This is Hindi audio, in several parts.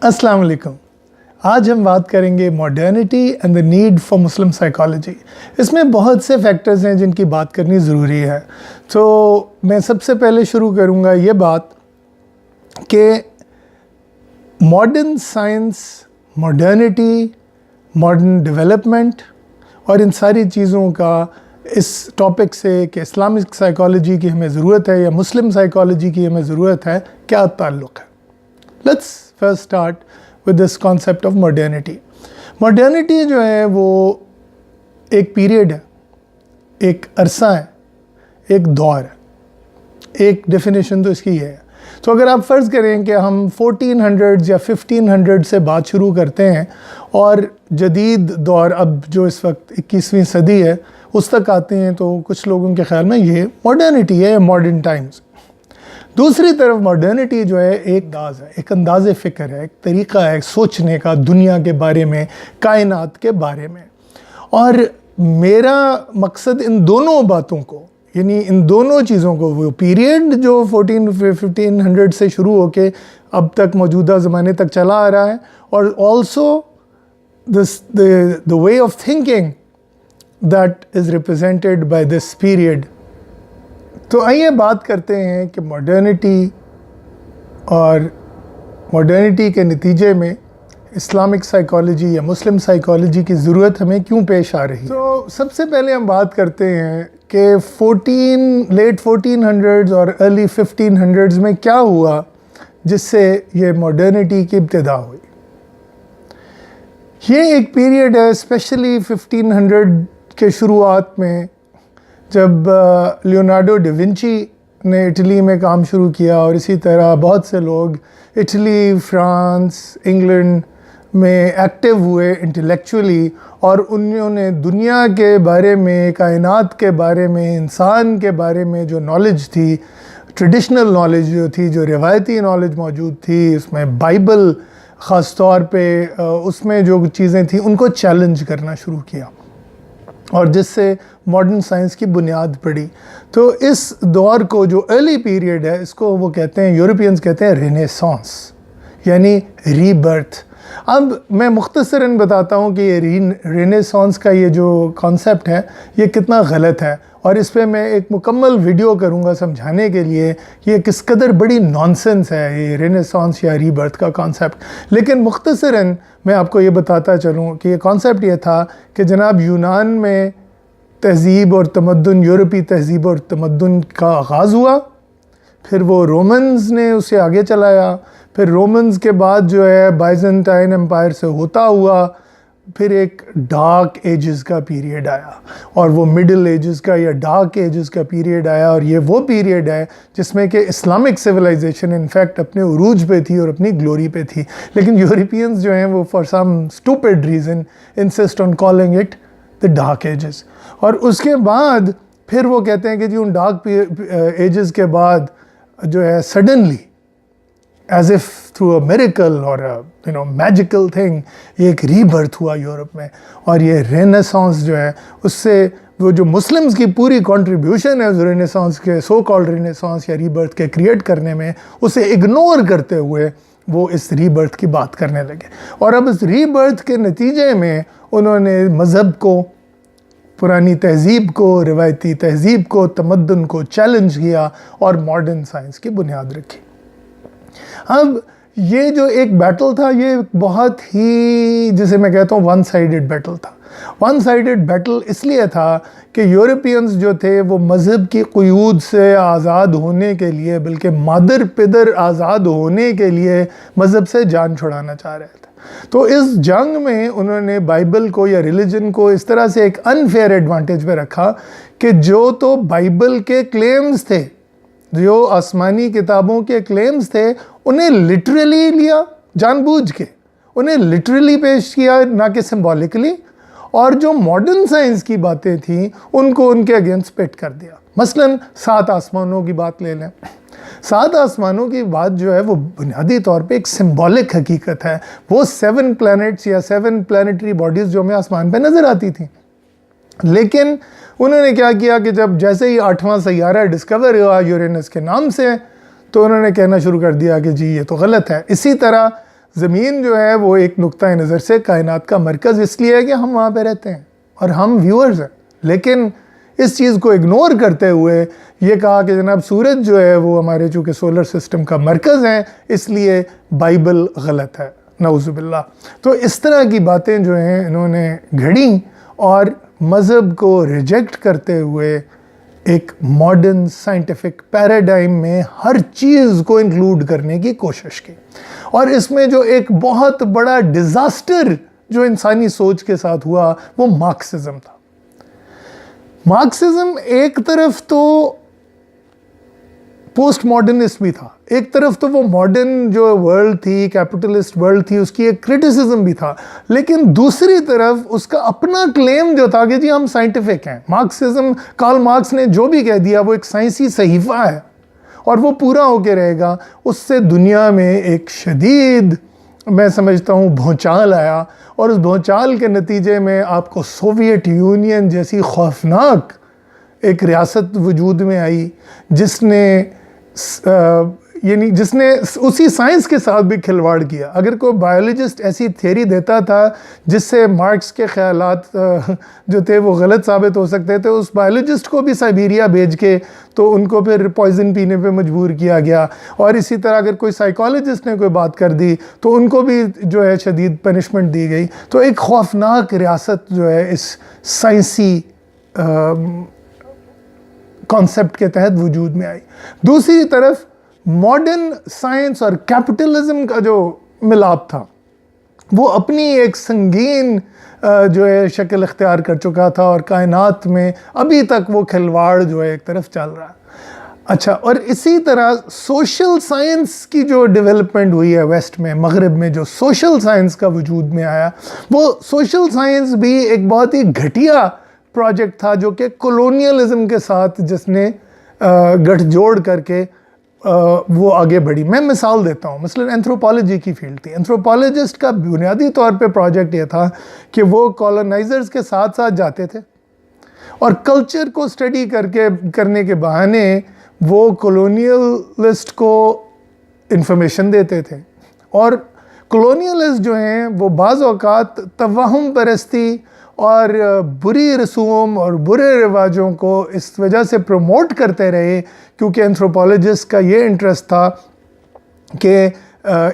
अस्सलाम वालेकुम। आज हम बात करेंगे modernity and the need for Muslim psychology. इसमें बहुत से फैक्टर्स हैं जिनकी बात करनी ज़रूरी है। तो मैं सबसे पहले शुरू करूँगा ये बात कि modern science, modernity, modern development और इन सारी चीज़ों का इस टॉपिक से कि इस्लामिक साइकोलॉजी की हमें ज़रूरत है या मुस्लिम साइकोलॉजी की हमें ज़रूरत है, क्या ताल्लुक़ है। Let's first start with this concept of modernity. Modernity जो है वो एक पीरियड है, एक अरसा है, एक दौर है। एक डेफिनेशन तो इसकी है। तो अगर आप फ़र्ज़ करें कि हम 1400 या 1500 से बात शुरू करते हैं और जदीद दौर अब जो इस वक्त 21वीं सदी है उस तक आते हैं, तो कुछ लोगों के ख़्याल में ये मॉडर्निटी है, मॉडर्न टाइम्स। दूसरी तरफ मॉडर्निटी जो है एक अंदाज़ है, एक अंदाज़े फ़िक्र है, एक तरीक़ा है सोचने का दुनिया के बारे में, कायनात के बारे में। और मेरा मकसद इन दोनों बातों को, यानी इन दोनों चीज़ों को, वो पीरियड जो 1500 से शुरू होके अब तक मौजूदा ज़माने तक चला आ रहा है, और also the way of thinking that is represented by this period. तो आइए बात करते हैं कि मॉडर्निटी और मॉडर्निटी के नतीजे में इस्लामिक साइकोलॉजी या मुस्लिम साइकोलॉजी की ज़रूरत हमें क्यों पेश आ रही है। तो सबसे पहले हम बात करते हैं कि लेट 1400s और अर्ली 1500s में क्या हुआ जिससे ये मॉडर्निटी की इब्तिदा हुई। ये एक पीरियड है स्पेशली 1500 के शुरुआत में, जब लियोनार्डो डा विंची ने इटली में काम शुरू किया और इसी तरह बहुत से लोग इटली, फ्रांस, इंग्लैंड में एक्टिव हुए इंटेलेक्चुअली, और उन्होंने दुनिया के बारे में, कायनात के बारे में, इंसान के बारे में जो नॉलेज थी, ट्रेडिशनल नॉलेज जो थी, जो रिवायती नॉलेज मौजूद थी, उसमें बाइबल ख़ास तौर पे उसमें जो चीज़ें थी उनको चैलेंज करना शुरू किया, और जिससे मॉडर्न साइंस की बुनियाद पड़ी। तो इस दौर को, जो अर्ली पीरियड है, इसको वो कहते हैं, यूरोपियंस कहते हैं रेनेसांस, यानी रीबर्थ। अब मैं मुख्तसरन बताता हूँ कि ये रेनेसांस का ये जो कॉन्सेप्ट है ये कितना गलत है, और इस पे मैं एक मुकम्मल वीडियो करूँगा समझाने के लिए कि ये किस कदर बड़ी नॉनसेंस है ये रेनेसांस या रीबर्थ का कॉन्सेप्ट। लेकिन मुख्तसरन मैं आपको ये बताता चलूँ कि ये कॉन्सेप्ट ये था कि जनाब यूनान में तहज़ीब और तमद्दुन, यूरोपी तहज़ीब और तमद्दुन का आगाज़ हुआ, फिर वो रोमन्स ने उसे आगे चलाया, फिर रोमन्स के बाद जो है बाइजेंटाइन एम्पायर से होता हुआ फिर एक डार्क एजेस का पीरियड आया, और वो मिडिल एजेस का या डार्क एजेस का पीरियड आया। और ये वो पीरियड है जिसमें कि इस्लामिक सिविलाइजेशन इनफैक्ट अपने उरूज पे थी और अपनी ग्लोरी पे थी, लेकिन यूरोपियंस जो हैं वो for some stupid reason insist on calling it the dark ages. और उसके बाद फिर वो कहते हैं कि जी उन डार्क एजेस के बाद जो है suddenly as if through a miracle और मैजिकल थिंग एक रीबर्थ हुआ यूरोप में। और ये रेनेसांस जो है उससे वो जो मुस्लिम्स की पूरी कंट्रीब्यूशन है उस रेनेसांस के, सो कॉल्ड रेनेसांस या रीबर्थ के क्रिएट करने में, उसे इग्नोर करते हुए वो इस रीबर्थ की बात करने लगे। और अब इस रीबर्थ के नतीजे में उन्होंने मज़हब को, पुरानी तहज़ीब को, रिवायती तहज़ीब को, तमद्दुन को चैलेंज किया और मॉडर्न साइंस की बुनियाद रखी। अब ये जो एक बैटल था, ये बहुत ही, जिसे मैं कहता हूँ, वन साइडेड बैटल था। वन साइडेड बैटल इसलिए था कि यूरोपियंस जो थे वो मज़हब की क़ुयूद से आज़ाद होने के लिए, बल्कि मादर पिदर आज़ाद होने के लिए मज़हब से जान छुड़ाना चाह रहे थे। तो इस जंग में उन्होंने बाइबल को या रिलीजन को इस तरह से एक अनफेयर एडवांटेज पे रखा कि जो तो बाइबल के क्लेम्स थे, जो आसमानी किताबों के क्लेम्स थे, उन्हें लिटरली लिया, जानबूझ के उन्हें लिटरली पेश किया, ना कि सिंबॉलिकली, और जो मॉडर्न साइंस की बातें थीं उनको उनके अगेंस्ट पेट कर दिया। मसलन 7 आसमानों की बात ले लें। 7 आसमानों की बात जो है वो बुनियादी तौर पे एक सिंबॉलिक हकीकत है। वो 7 प्लैनेट्स या 7 प्लैनेटरी बॉडीज़ जो हमें आसमान पे नज़र आती थी, लेकिन उन्होंने क्या किया कि जब जैसे ही 8वां सैयारा डिस्कवर हुआ यूरेनस के नाम से, तो उन्होंने कहना शुरू कर दिया कि जी ये तो गलत है। इसी तरह ज़मीन जो है वो एक नुक्ता नज़र से कायनात का मरकज़ इसलिए है कि हम वहाँ पे रहते हैं और हम व्यूअर्स हैं। लेकिन इस चीज़ को इग्नोर करते हुए ये कहा कि जनाब सूरज जो है वो हमारे चूँकि सोलर सिस्टम का मरकज़ है, इसलिए बाइबल गलत है, नऊज़ुबिल्लाह। तो इस तरह की बातें जो हैं इन्होंने घड़ी और मज़हब को रिजेक्ट करते हुए एक मॉडर्न साइंटिफिक पैराडाइम में हर चीज़ को इंक्लूड करने की कोशिश की। और इसमें जो एक बहुत बड़ा डिज़ास्टर जो इंसानी सोच के साथ हुआ वो मार्क्सिज्म था। मार्क्सिज्म एक तरफ तो पोस्ट मॉडर्निस्ट भी था, एक तरफ तो वो मॉडर्न जो वर्ल्ड थी, कैपिटलिस्ट वर्ल्ड थी, उसकी एक क्रिटिसिज्म भी था, लेकिन दूसरी तरफ उसका अपना क्लेम जो था कि जी हम साइंटिफिक हैं। मार्क्सिज्म, कार्ल मार्क्स ने जो भी कह दिया वो एक साइंसी सहीफ़ा है और वो पूरा होके रहेगा। उससे दुनिया में एक शदीद, मैं समझता हूँ, भूचाल आया और उस भूचाल के नतीजे में आपको सोवियत यूनियन जैसी खौफनाक एक रियासत वजूद में आई जिसने यानी जिसने उसी साइंस के साथ भी खिलवाड़ किया। अगर कोई बायोलॉजिस्ट ऐसी थ्योरी देता था जिससे मार्क्स के ख्यालात जो थे वो गलत साबित हो सकते थे, उस बायोलॉजिस्ट को भी साइबेरिया भेज के तो उनको फिर पॉइजन पीने पे मजबूर किया गया। और इसी तरह अगर कोई साइकोलॉजिस्ट ने कोई बात कर दी तो उनको भी जो है शदीद पनिशमेंट दी गई। तो एक खौफनाक रियासत जो है इस साइंसी कॉन्सेप्ट के तहत वजूद में आई। दूसरी तरफ मॉडर्न साइंस और कैपिटलिज्म का जो मिलाप था वो अपनी एक संगीन जो है शक्ल इख्तियार कर चुका था और कायनात में अभी तक वो खिलवाड़ जो है एक तरफ चल रहा है। अच्छा, और इसी तरह सोशल साइंस की जो डेवलपमेंट हुई है वेस्ट में, मगरिब में जो सोशल साइंस का वजूद में आया, वो सोशल साइंस भी एक बहुत ही घटिया प्रोजेक्ट था जो कि कॉलोनियलिज्म के साथ जिसने गठजोड़ करके वो आगे बढ़ी। मैं मिसाल देता हूँ, मसलन एंथ्रोपोलॉजी की फील्ड थी। एंथ्रोपोलॉजिस्ट का बुनियादी तौर पे प्रोजेक्ट ये था कि वो कॉलोनाइजर्स के साथ साथ जाते थे और कल्चर को स्टडी करने के बहाने वो कॉलोनियलिस्ट को इंफॉर्मेशन देते थे। और कॉलोनियलिस्ट जो हैं वो बाज़ औक़ात तवहुम परस्ती और बुरी रसूम और बुरे रिवाजों को इस वजह से प्रमोट करते रहे क्योंकि एंथ्रोपोलॉजिस्ट का ये इंटरेस्ट था कि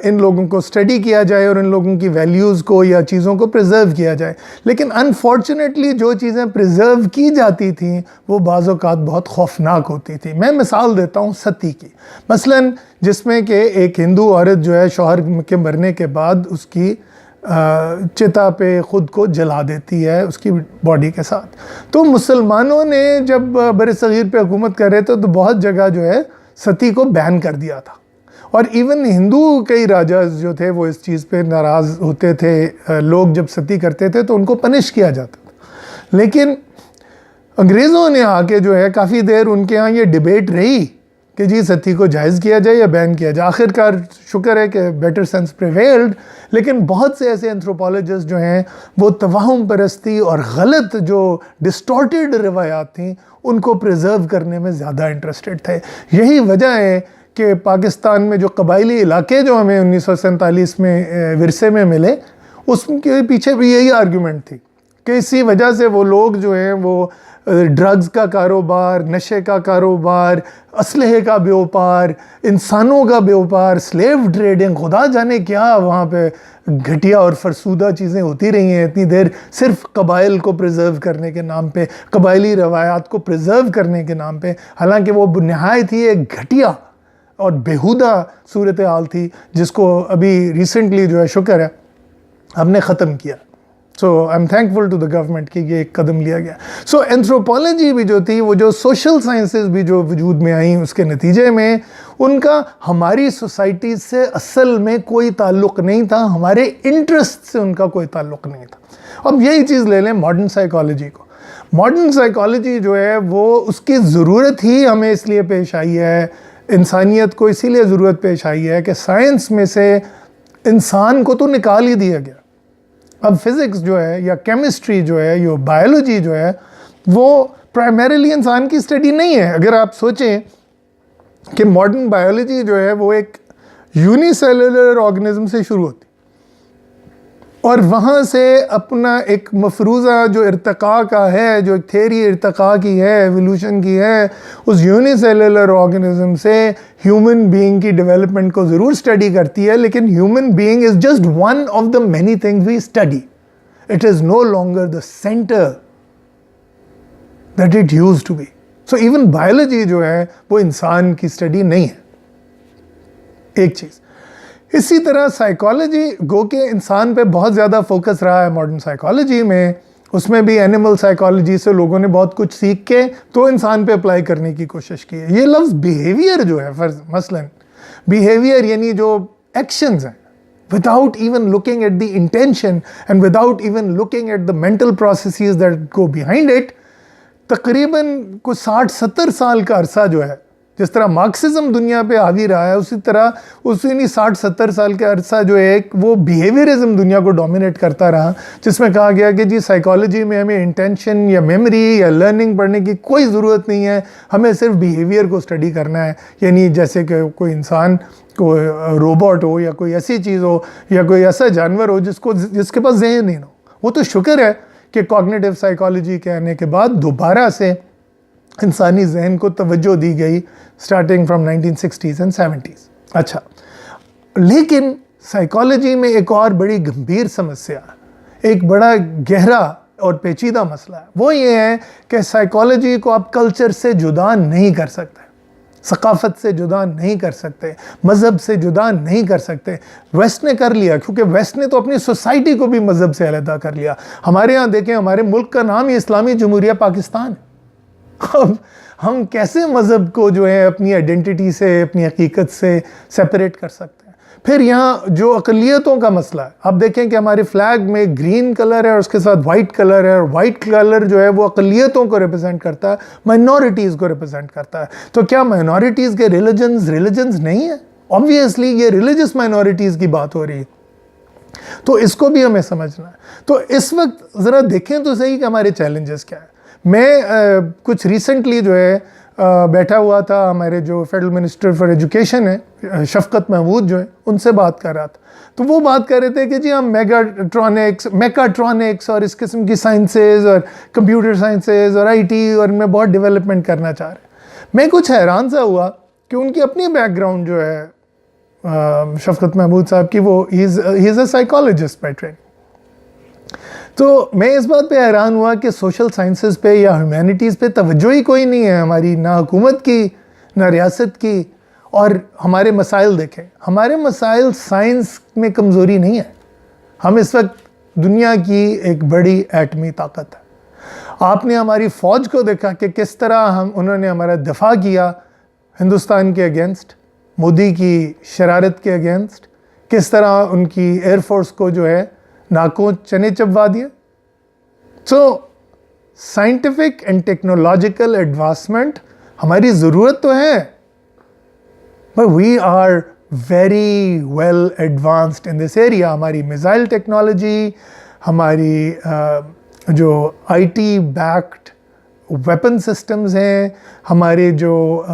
इन लोगों को स्टडी किया जाए और इन लोगों की वैल्यूज़ को या चीज़ों को प्रिजर्व किया जाए। लेकिन अनफॉर्चुनेटली जो चीज़ें प्रिजर्व की जाती थीं वो बाज़ औक़ात बहुत खौफनाक होती थी। मैं मिसाल देता हूँ सती की, मसलन जिसमें कि एक हिंदू औरत जो है शौहर के मरने के बाद उसकी चिता पे ख़ुद को जला देती है उसकी बॉडी के साथ। तो मुसलमानों ने जब बरसग़ीर पे हुकूमत कर रहे थे तो बहुत जगह जो है सती को बैन कर दिया था और इवन हिंदू कई राजा जो थे वो इस चीज़ पे नाराज़ होते थे। लोग जब सती करते थे तो उनको पनिश किया जाता था। लेकिन अंग्रेज़ों ने आके जो है काफ़ी देर उनके यहाँ ये डिबेट रही कि जी सती को जायज़ किया जाए या बैन किया जाए। आखिरकार शुक्र है कि बेटर सेंस प्रिवेल्ड। लेकिन बहुत से ऐसे एंथ्रोपोलॉजिस्ट जो हैं वो तवाहुम परस्ती और ग़लत जो डिस्टॉर्टेड रिवायात थीं उनको प्रिजर्व करने में ज़्यादा इंटरेस्टेड थे। यही वजह है कि पाकिस्तान में जो कबायली इलाके जो हमें 1947 में विरसे में मिले उसके पीछे भी यही आर्गूमेंट थी कि इसी वजह से वो लोग जो हैं वो ड्रग्स का कारोबार, नशे का कारोबार, असलहे का व्यापार, इंसानों का व्यापार, स्लेव ट्रेडिंग, खुदा जाने क्या वहाँ पे घटिया और फरसूदा चीज़ें होती रही हैं इतनी देर सिर्फ कबाइल को प्रिजर्व करने के नाम पे, कबायली रवायात को प्रिजर्व करने के नाम पे। हालांकि वो नहायत ही एक घटिया और बेहुदा सूरत हाल थी जिसको अभी रिसेंटली जो है शुक्र है हमने ख़त्म किया। So I am thankful to the government कि ये एक कदम लिया गया। सो एंथ्रोपोलॉजी भी जो थी, वो जो सोशल साइंसेस भी जो वजूद में आई, उसके नतीजे में उनका हमारी सोसाइटी से असल में कोई ताल्लुक़ नहीं था, हमारे इंटरेस्ट से उनका कोई ताल्लुक़ नहीं था। अब यही चीज़ ले लें मॉडर्न साइकोलॉजी को। मॉडर्न साइकोलॉजी जो है वो उसकी ज़रूरत ही हमें इसलिए पेश आई है, इंसानियत को इसीलिए ज़रूरत पेश आई है कि साइंस में से इंसान को तो निकाल ही दिया गया। अब फिज़िक्स जो है या केमिस्ट्री जो है या बायोलॉजी जो है वो प्राइमरीली इंसान की स्टडी नहीं है। अगर आप सोचें कि मॉडर्न बायोलॉजी जो है वो एक यूनिसेलुलर ऑर्गेनिज्म से शुरू होती, और वहाँ से अपना एक मफरूज़ा जो इर्तिक़ा का है, जो एक थेरी इर्तिक़ा की है, एवोल्यूशन की है, उस यूनिसेलुलर ऑर्गेनिज्म से ह्यूमन बीइंग की डेवलपमेंट को ज़रूर स्टडी करती है, लेकिन human being is just one of the many things we study. It is no longer the centre that it used to be. So even biology जो है वो इंसान की स्टडी नहीं है. एक चीज़. इसी तरह साइकोलॉजी गो के इंसान पे बहुत ज़्यादा फोकस रहा है मॉडर्न साइकोलॉजी में. उसमें भी एनिमल साइकोलॉजी से लोगों ने बहुत कुछ सीख के तो इंसान पे अप्लाई करने की कोशिश की है. ये लफ्ज़ बिहेवियर जो है, मसलन बिहेवियर यानी जो एक्शंस हैं, without even looking at the intention and without even looking at the mental processes that go behind it, तकरीबन कुछ 60-70 साल का अरसा जो है, जिस तरह मार्क्सिज्म दुनिया पे हावी रहा है, उसी तरह उसी 60-70 साल का अरसा जो है वो बिहेवियरिज्म दुनिया को डोमिनेट करता रहा, जिसमें कहा गया कि जी साइकोलॉजी में हमें इंटेंशन या मेमोरी या लर्निंग पढ़ने की कोई ज़रूरत नहीं है, हमें सिर्फ बिहेवियर को स्टडी करना है. यानी जैसे कि कोई इंसान को रोबोट हो या कोई ऐसी चीज़ हो या कोई ऐसा जानवर हो जिसके पास ज़हन नहीं हो. वो तो शुक्र है कि कॉग्निटिव साइकोलॉजी के आने के बाद दोबारा से इंसानी जहन को तवज्जो दी गई, starting from 1960s and 70s. अच्छा, लेकिन साइकोलॉजी में एक और बड़ी गंभीर समस्या, एक बड़ा गहरा और पेचीदा मसला है. वो ये है कि साइकोलॉजी को आप कल्चर से जुदा नहीं कर सकते, सकाफत से जुदा नहीं कर सकते, मज़हब से जुदा नहीं कर सकते. वेस्ट ने कर लिया, क्योंकि वेस्ट ने तो अपनी सोसाइटी को भी मज़हब से अलग कर लिया. हमारे यहाँ देखें, हमारे मुल्क का नाम ही इस्लामी जमहूरिया पाकिस्तान है. अब हम कैसे मज़हब को जो है अपनी आइडेंटिटी से, अपनी हकीकत से सेपरेट कर सकते हैं? फिर यहाँ जो अक़लियतों का मसला है, आप देखें कि हमारे फ्लैग में ग्रीन कलर है और उसके साथ वाइट कलर है, और वाइट कलर जो है वो अक़लियतों को रिप्रेजेंट करता है, माइनॉरिटीज़ को रिप्रेजेंट करता है. तो क्या माइनॉरिटीज़ के रिलीजन्स नहीं है? ऑब्वियसली ये रिलीजियस माइनॉरिटीज़ की बात हो रही है, तो इसको भी हमें समझना है. तो इस वक्त ज़रा देखें तो सही कि हमारे चैलेंजेस क्या है. मैं कुछ रिसेंटली जो है बैठा हुआ था, हमारे जो फेडरल मिनिस्टर फॉर एजुकेशन है शफकत महमूद जो है, उनसे बात कर रहा था. तो वो बात कर रहे थे कि जी हम मेकाट्रॉनिक्स और इस किस्म की साइंसेज और कंप्यूटर साइंसेज और आईटी और इनमें बहुत डेवलपमेंट करना चाह रहे हैं. मैं कुछ हैरान सा हुआ कि उनकी अपनी बैकग्राउंड जो है शफकत महमूद साहब की, वो he is a psychologist by training. तो मैं इस बात पे हैरान हुआ कि सोशल साइंसेस पे या ह्यूमैनिटीज़ पे तवज्जो ही कोई नहीं है हमारी, ना हुकूमत की ना रियासत की. और हमारे मसाइल देखें, हमारे मसाइल साइंस में कमज़ोरी नहीं है. हम इस वक्त दुनिया की एक बड़ी एटमी ताकत है. आपने हमारी फ़ौज को देखा कि किस तरह उन्होंने हमारा दफ़ा किया हिंदुस्तान के अगेंस्ट, मोदी की शरारत के अगेंस्ट, किस तरह उनकी एयरफोर्स को जो है नाकों चने चबवा दिए. So scientific and technological advancement हमारी ज़रूरत तो है, but we are very well advanced in this area. हमारी मिसाइल टेक्नोलॉजी, हमारी जो आईटी बैक्ड वेपन सिस्टम्स हैं, हमारे जो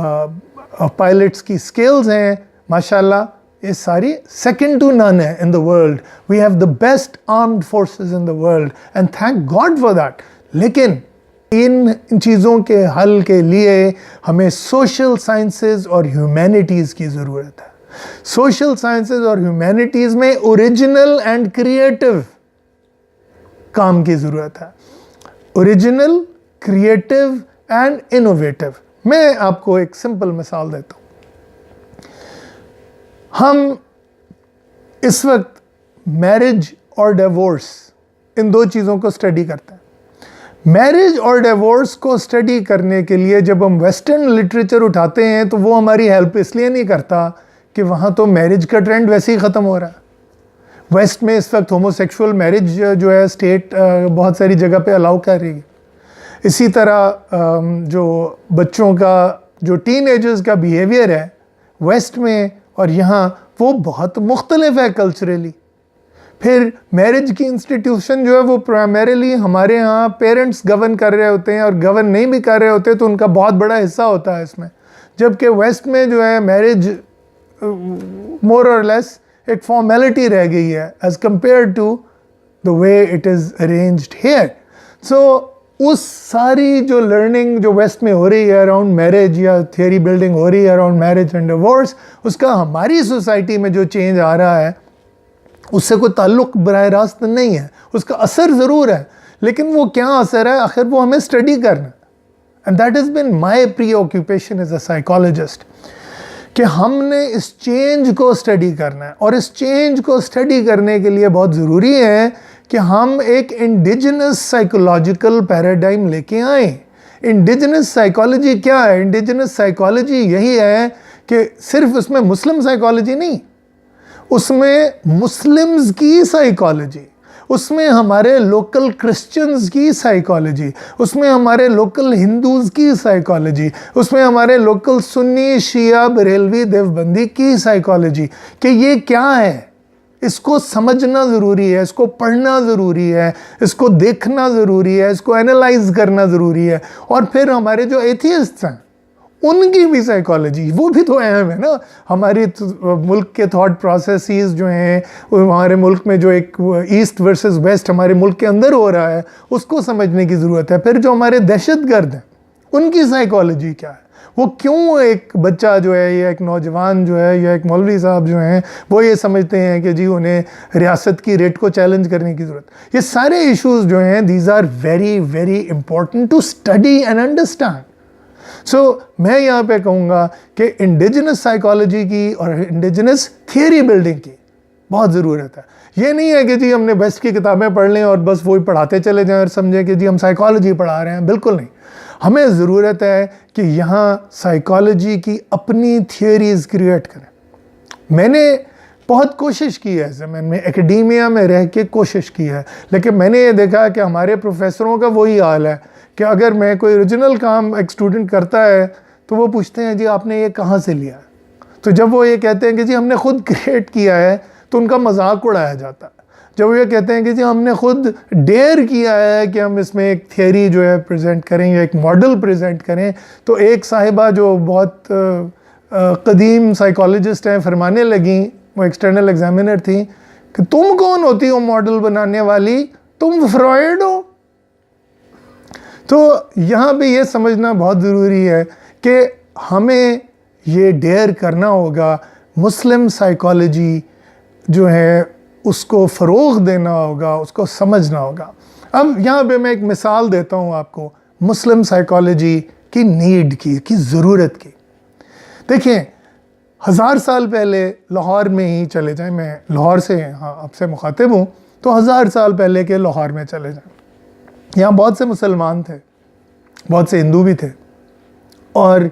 पायलट्स की स्किल्स हैं, माशाल्लाह ये सारी सेकेंड टू नन है in the world. We have the best armed forces in the world and thank God for that. लेकिन इन चीज़ों के हल के लिए हमें सोशल साइंसेज और ह्यूमैनिटीज़ की ज़रूरत है. सोशल साइंसेज और ह्यूमैनिटीज़ में ओरिजिनल एंड क्रिएटिव काम की ज़रूरत है. Original, creative and innovative. मैं आपको एक सिंपल मिसाल देता हूँ. हम इस वक्त मैरिज और डिवोर्स, इन दो चीज़ों को स्टडी करते हैं. मैरिज और डिवोर्स को स्टडी करने के लिए जब हम वेस्टर्न लिटरेचर उठाते हैं तो वो हमारी हेल्प इसलिए नहीं करता कि वहाँ तो मैरिज का ट्रेंड वैसे ही ख़त्म हो रहा है. वेस्ट में इस वक्त होमोसेक्सुअल मैरिज जो है स्टेट बहुत सारी जगह पे अलाउ कर रही है. इसी तरह जो बच्चों का जो टीनेजर्स का बिहेवियर है वेस्ट में और यहाँ, वो बहुत मुख्तलिफ है कल्चरली. फिर मैरिज की इंस्टीट्यूशन जो है वो प्राइमरीली हमारे यहाँ पेरेंट्स गवर्न कर रहे होते हैं, और गवर्न नहीं भी कर रहे होते तो उनका बहुत बड़ा हिस्सा होता है इसमें. जबकि वेस्ट में जो है मैरिज मोर और लेस एक फॉर्मेलिटी रह गई है as compare to the way it is arranged here. So उस सारी जो लर्निंग जो वेस्ट में हो रही है अराउंड मैरिज या थियरी बिल्डिंग हो रही है अराउंड मैरिज एंड डिवोर्स, उसका हमारी सोसाइटी में जो चेंज आ रहा है उससे कोई ताल्लुक बराह रास्त नहीं है। उसका असर ज़रूर है, लेकिन वो क्या असर है आखिर वो हमें स्टडी करना। And that is been my preoccupation as a psychologist, कि हमने इस चेंज को स्टडी करना है। और इस चेंज को स्टडी करने के लिए बहुत ज़रूरी है कि हम एक इंडिजिनस साइकोलॉजिकल पैराडाइम लेके आए। इंडिजिनस साइकोलॉजी क्या है? इंडिजिनस साइकोलॉजी यही है कि सिर्फ उसमें मुस्लिम साइकोलॉजी नहीं, उसमें मुस्लिम्स की साइकोलॉजी, उसमें हमारे लोकल क्रिश्चियंस की साइकोलॉजी, उसमें हमारे लोकल हिंदूज़ की साइकोलॉजी, उसमें हमारे लोकल सुन्नी शिया बरेलवी देवबंदी की साइकोलॉजी, कि ये क्या है, इसको समझना ज़रूरी है, इसको पढ़ना ज़रूरी है, इसको देखना ज़रूरी है, इसको एनालाइज करना ज़रूरी है। और फिर हमारे जो एथियस्ट्स हैं उनकी भी साइकोलॉजी, वो भी तो अहम है ना। हमारी मुल्क के थॉट प्रोसेसेस जो हैं, हमारे मुल्क में जो एक ईस्ट वर्सेस वेस्ट हमारे मुल्क के अंदर हो रहा है, उसको समझने की ज़रूरत है। फिर जो हमारे दहशतगर्द हैं उनकी साइकोलॉजी क्या है, वो क्यों एक बच्चा जो है या एक नौजवान जो है या एक मौलवी साहब जो हैं वो ये समझते हैं कि जी उन्हें रियासत की रेट को चैलेंज करने की ज़रूरत। ये सारे इश्यूज़ जो हैं these are very very important to study and understand. So मैं यहाँ पे कहूँगा कि इंडिजिनस साइकोलॉजी की और इंडिजिनस थियरी बिल्डिंग की बहुत ज़रूरत है। ये नहीं है कि जी हमने वेस्ट की किताबें पढ़ लें और बस वही पढ़ाते चले जाएं और समझें कि जी हम साइकोलॉजी पढ़ा रहे हैं, बिल्कुल नहीं। हमें ज़रूरत है कि यहाँ साइकोलॉजी की अपनी थियरीज़ क्रिएट करें। मैंने बहुत कोशिश की है ज़मीन में, एकेडेमिया में रह के कोशिश की है, लेकिन मैंने ये देखा कि हमारे प्रोफेसरों का वही हाल है कि अगर मैं कोई ओरिजिनल काम एक स्टूडेंट करता है तो वो पूछते हैं जी आपने ये कहाँ से लिया। तो जब वो ये कहते हैं कि जी हमने खुद क्रिएट किया है तो उनका मजाक उड़ाया जाता है। जब वो ये कहते हैं कि जी हमने खुद डेयर किया है कि हम इसमें एक थियरी जो है प्रेजेंट करें या एक मॉडल प्रेजेंट करें, तो एक साहिबा जो बहुत कदीम साइकोलॉजिस्ट हैं फरमाने लगी, वो एक्सटर्नल एग्जामिनर थी, कि तुम कौन होती हो मॉडल बनाने वाली, तुम फ्रॉइड हो। तो यहाँ पे ये समझना बहुत ज़रूरी है कि हमें ये डेयर करना होगा, मुस्लिम साइकोलॉजी जो है उसको फ़रोग़ देना होगा, उसको समझना होगा। अब यहाँ पे मैं एक मिसाल देता हूँ आपको मुस्लिम साइकोलॉजी की नीड की ज़रूरत की। देखिए 1000 साल पहले लाहौर में ही चले जाएं, मैं लाहौर से हाँ आपसे मुखातिब हूँ, तो 1000 साल पहले के लाहौर में चले जाएं। यहाँ बहुत से मुसलमान थे, बहुत से हिंदू भी थे, और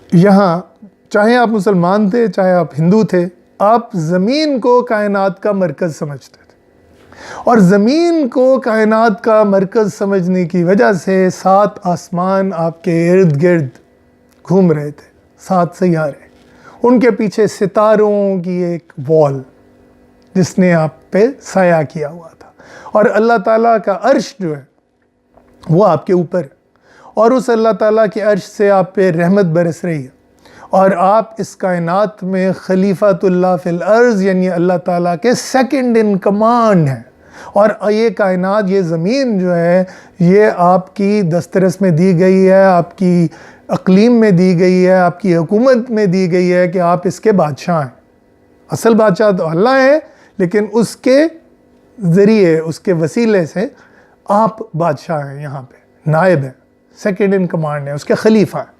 यहाँ चाहे आप मुसलमान थे चाहे आप हिंदू थे, आप ज़मीन को कायनात का मरकज़ समझते थे। और ज़मीन को कायनात का मरकज़ समझने की वजह से 7 आसमान आपके इर्द गिर्द घूम रहे थे, 7 सैयारे, उनके पीछे सितारों की एक वॉल जिसने आप पे साया किया हुआ था, और अल्लाह ताला का अर्श जो है वो आपके ऊपर है, और उस अल्लाह ताला के अर्श से आप पे रहमत बरस रही है, और आप इस कायनात में खलीफातुल्लाह फिल अर्ज़ यानी अल्लाह ताला के सेकंड इन कमांड हैं। और ये कायनात, ये ज़मीन जो है ये आपकी दस्तरस में दी गई है, आपकी अक़लीम में दी गई है, आपकी हुकूमत में दी गई है कि आप इसके बादशाह हैं। असल बादशाह तो अल्लाह है, लेकिन उसके ज़रिए, उसके वसीले से आप बादशाह हैं, यहाँ पे नायब हैं, सेकंड इन कमांड है, उसके खलीफा हैं,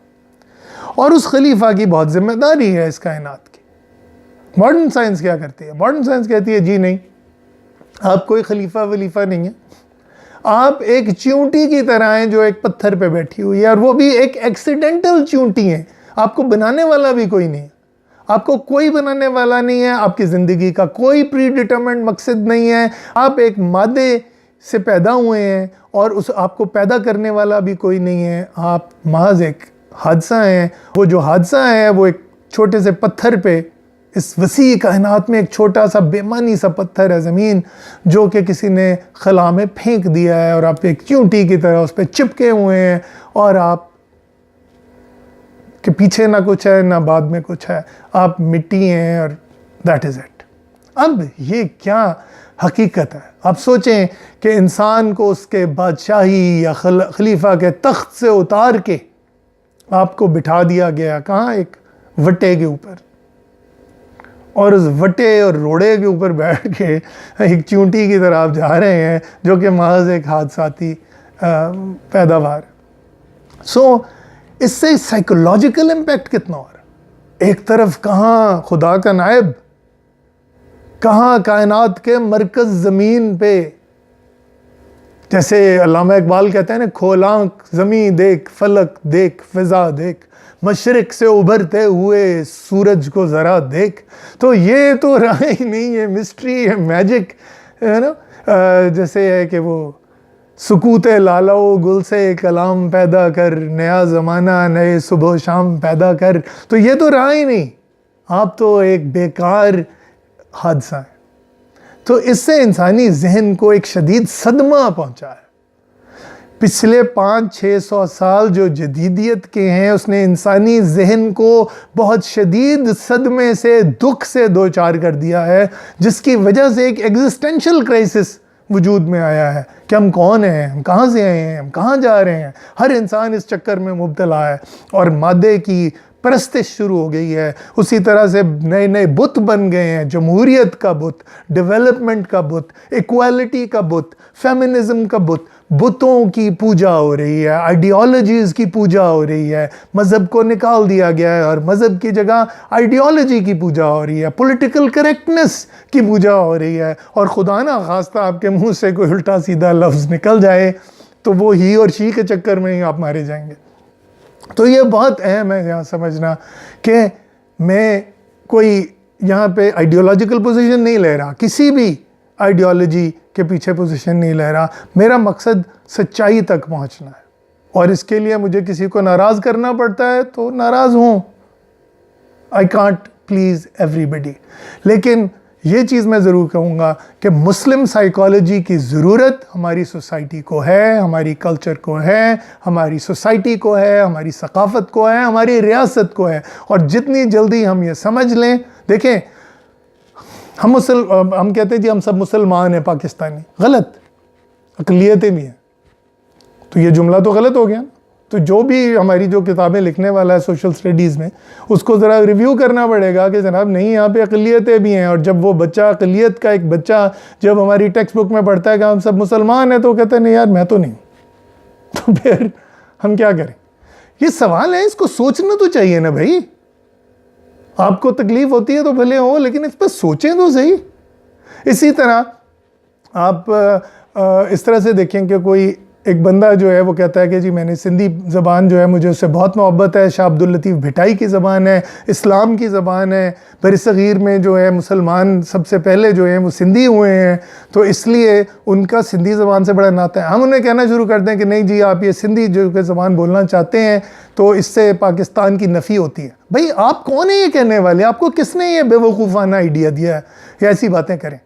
और उस खलीफा की बहुत ज़िम्मेदारी है इस कायनात की। मॉडर्न साइंस क्या करती है? मॉडर्न साइंस कहती है जी नहीं, आप कोई खलीफा वलीफा नहीं है, आप एक चींटी की तरह हैं जो एक पत्थर पे बैठी हुई है, और वो भी एक एक्सीडेंटल चींटी है, आपको बनाने वाला भी कोई नहीं है, आपको कोई बनाने वाला नहीं है, आपकी ज़िंदगी का कोई प्री डिटरमाइंड मकसद नहीं है, आप एक मादे से पैदा हुए हैं और उस आपको पैदा करने वाला भी कोई नहीं है, आप महज एक हादसा हैं। वो जो हादसा है वो एक छोटे से पत्थर पे, इस वसी कायनात में एक छोटा सा बेमानी सा पत्थर है ज़मीन, जो कि किसी ने खला में फेंक दिया है, और आप एक चींटी की तरह उस पर चिपके हुए हैं, और आप के पीछे ना कुछ है ना बाद में कुछ है, आप मिट्टी हैं, और दैट इज़ इट। अब ये क्या हकीकत है? आप सोचें कि इंसान को उसके बादशाही या खलीफा के तख्त से उतार के आपको बिठा दिया गया कहाँ? एक वटे के ऊपर, और उस वटे और रोड़े के ऊपर बैठ के एक चूंटी की तरह आप जा रहे हैं, जो कि महज एक हादसाती पैदावार। सो इससे साइकोलॉजिकल इम्पैक्ट कितना हो रहा है? एक तरफ कहाँ खुदा का नायब, कहाँ कायनात के मरकज़ ज़मीन पे, जैसे अल्लामा इकबाल कहते हैं ना, खोल आँख ज़मीं देख, फलक देख, फ़िज़ा देख, मशरिक़ से उभरते हुए सूरज को ज़रा देख। तो ये तो रहा ही नहीं, ये मिस्ट्री है, मैजिक है ना। जैसे है कि वो सुकूते लालो गुल से कलाम पैदा कर, नया ज़माना नए सुबह शाम पैदा कर। तो ये तो रहा ही नहीं, आप तो एक बेकार हादसा है। तो इससे इंसानी जहन को एक शदीद सदमा पहुंचा है। पिछले 500-600 साल जो जदीदियत के हैं, उसने इंसानी जहन को बहुत शदीद सदमे से, दुख से दो चार कर दिया है, जिसकी वजह से एक एग्जिस्टेंशियल क्राइसिस वजूद में आया है कि हम कौन हैं, हम कहाँ से आए हैं, हम कहाँ जा रहे हैं। हर इंसान इस चक्कर में मुब्तला है और मादे की परस्तिश शुरू हो गई है। उसी तरह से नए नए बुत बन गए हैं, जमहूरियत का बुत, डेवलपमेंट का बुत, इक्वालिटी का बुत, फेमिनिज्म का बुत। बुतों की पूजा हो रही है, आइडियोलॉजीज़ की पूजा हो रही है, मज़हब को निकाल दिया गया है और मज़हब की जगह आइडियोलॉजी की पूजा हो रही है, पॉलिटिकल करेक्टनेस की पूजा हो रही है। और खुदा ना खास्ता आपके मुंह से कोई उल्टा सीधा लफ्ज़ निकल जाए तो वो ही और शी के चक्कर में ही आप मारे जाएंगे। तो ये बहुत अहम है यहाँ समझना कि मैं कोई यहाँ पे आइडियोलॉजिकल पोजीशन नहीं ले रहा, किसी भी आइडियोलॉजी के पीछे पोजीशन नहीं ले रहा। मेरा मकसद सच्चाई तक पहुँचना है, और इसके लिए मुझे किसी को नाराज़ करना पड़ता है तो नाराज़ हूँ। I can't please everybody. लेकिन ये चीज़ मैं ज़रूर कहूँगा कि मुस्लिम साइकोलॉजी की ज़रूरत हमारी सोसाइटी को है, हमारी कल्चर को है, हमारी सोसाइटी को है, हमारी सकाफ़त को है, हमारी रियासत को है। और जितनी जल्दी हम ये समझ लें, देखें हम कहते हैं जी हम सब मुसलमान हैं पाकिस्तानी, गलत, अक़लियतें भी हैं। तो ये जुमला तो गलत हो गया। तो जो भी हमारी जो किताबें लिखने वाला है सोशल स्टडीज़ में, उसको ज़रा रिव्यू करना पड़ेगा कि जनाब नहीं, यहाँ पे अक़लियतें भी हैं। और जब वो बच्चा, अक़लियत का एक बच्चा जब हमारी टेक्स्ट बुक में पढ़ता है कि हम सब मुसलमान हैं, तो कहते हैं नहीं यार मैं तो नहीं। तो फिर हम क्या करें? ये सवाल है, इसको सोचना तो चाहिए ना भाई। आपको तकलीफ़ होती है तो भले हो, लेकिन इस पर सोचें तो सही। इसी तरह आप इस तरह से देखें कि कोई एक बंदा जो है वो कहता है कि जी मैंने सिंधी ज़बान जो है मुझे उससे बहुत मोहब्बत है, शाह अब्दुल लतीफ़ भिटाई की ज़बान है, इस्लाम की ज़बान है, बरसग़ीर में जो है मुसलमान सबसे पहले जो हैं वो सिंधी हुए हैं, तो इसलिए उनका सिंधी ज़बान से बड़ा नाता है। हम उन्हें कहना शुरू करते हैं कि नहीं जी आप ये सिंधी जो कि ज़बान बोलना चाहते हैं तो इससे पाकिस्तान की नफ़ी होती है। भाई आप कौन है ये कहने वाले? आपको किसने ये बेवकूफ़ाना आइडिया दिया है या ऐसी बातें करें?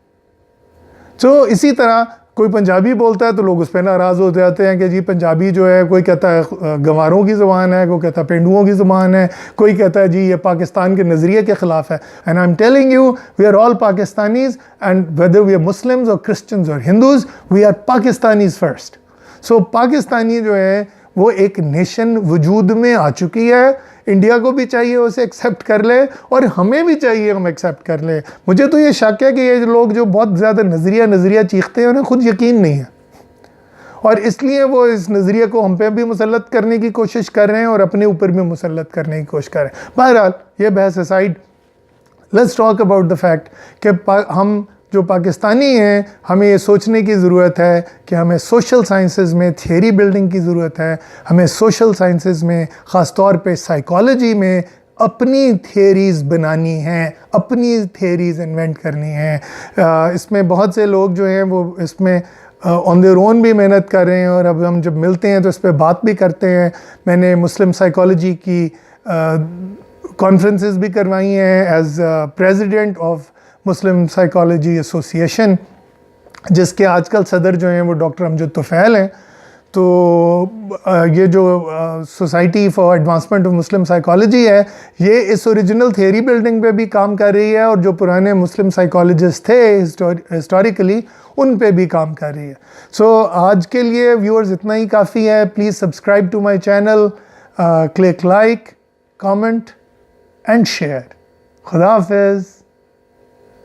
तो इसी तरह कोई पंजाबी बोलता है तो लोग उस पर नाराज़ हो जाते हैं कि जी पंजाबी जो है, कोई कहता है गंवारों की ज़बान है, कोई कहता है पेंडुओं की ज़बान है, कोई कहता है जी ये पाकिस्तान के नज़रिए के ख़िलाफ़ है। And I am telling you we are all Pakistanis, and whether we are Muslims और क्रिश्चियंस और Hindus, we are Pakistanis first. So Pakistani जो है वो एक नेशन वजूद में आ चुकी है। इंडिया को भी चाहिए उसे एक्सेप्ट कर ले, और हमें भी चाहिए हम एक्सेप्ट कर ले। मुझे तो ये शक है कि ये लोग जो बहुत ज़्यादा नज़रिया चीखते हैं उन्हें खुद यकीन नहीं है, और इसलिए वो इस नज़रिए को हम पे भी मुसल्लत करने की कोशिश कर रहे हैं और अपने ऊपर भी मुसल्लत करने की कोशिश कर रहे हैं। बहरहाल ये बहस aside, let's talk about the fact कि हम जो पाकिस्तानी हैं, हमें ये सोचने की ज़रूरत है कि हमें सोशल साइंसेज़ में थियरी बिल्डिंग की ज़रूरत है। हमें सोशल साइंसेज़ में, ख़ास तौर पे साइकोलॉजी में अपनी थियरीज़ बनानी हैं, अपनी थियरीज़ इन्वेंट करनी हैं। इसमें बहुत से लोग जो हैं वो इसमें ऑन देयर ओन भी मेहनत कर रहे हैं, और अब हम जब मिलते हैं तो इस पर बात भी करते हैं। मैंने मुस्लिम साइकोलॉजी की कॉन्फ्रेंसेस भी करवाई हैं as president of Muslim psychology association, जिसके आजकल सदर जो हैं वो डॉक्टर अमजद तुफ़ैल हैं। तो ये जो society for advancement of Muslim psychology है, ये इस ओरिजिनल थियरी बिल्डिंग पे भी काम कर रही है, और जो पुराने मुस्लिम साइकोलॉजिस्ट थे हिस्टोरिकली उन पे भी काम कर रही है। सो आज के लिए व्यूअर्स इतना ही काफ़ी है। Please subscribe to my channel, click like, comment and share. खुदा हाफिज़।